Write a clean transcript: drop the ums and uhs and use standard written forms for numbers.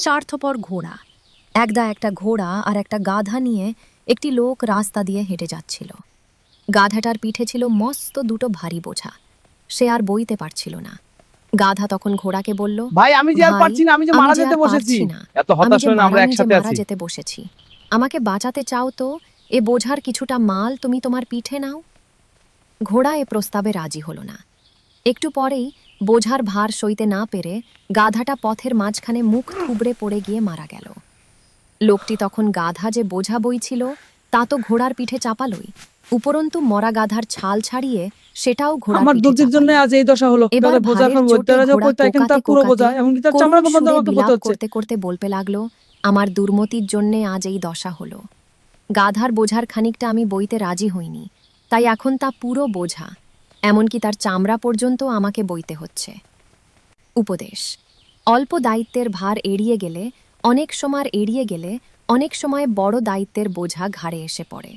স্বার্থপর ঘোড়া। একদা একটা ঘোড়া আর একটা গাধা নিয়ে একটি লোক রাস্তা দিয়ে হেঁটে যাচ্ছিল। গাধাটার পিঠে ছিল মস্ত দুটো ভারী বোঝা। সে আর বইতে পারছিল না। গাধা তখন ঘোড়াকে বলল, ভাই আমি যে আর ভাই, পারছি না, আমি যে আমি মারা যে যেতে আর বসেছি। পারছি না, এত হতাশ হয়ে না, আমরা একসাথে মারা আছি। যেতে বসেছি। আমাকে বাঁচাতে চাও তো এ বোঝার কিছুটা মাল তুমি তোমার পিঠে নাও। ঘোড়া এ প্রস্তাবে রাজি হলো না। একটু পরেই বোঝার ভার সইতে না পেরে গাধাটা পথের মাঝখানে মুখ থুবড়ে পড়ে গিয়ে মারা গেল। লোকটি তখন গাধা যে বোঝা বইছিল তা তো ঘোড়ার পিঠে চাপালই, উপরন্তু মরা গাধার ছাল ছাড়িয়ে সেটাও ঘোড়ার আমার পিঠে দুর্দির জন্য চাপালো। আজ এই দশা হলো। এবার তাহলে বোঝা ভারের এখন চোটে বৈদ্যরাজও ঘোড়া করতে, এখন তার কোকাতে পুরো বোঝা, কোকাতে এমনকি তার করুণ চামড়া পর্যন্ত সুরে আমাকে করতে বিলাপ হচ্ছে। করতে করতে বলতে লাগলো, আমার দুর্মতির জন্যে আজ এই দশা হলো। গাধার বোঝার খানিকটা আমি বইতে রাজি হইনি, তাই এখন তা পুরো বোঝা, এমনকি তার চামড়া পর্যন্ত আমাকে বইতে হচ্ছে। উপদেশ: অল্প দায়িত্বের ভার এড়িয়ে গেলে, অনেক সময় বড় দায়িত্বের বোঝা ঘাড়ে এসে পড়ে।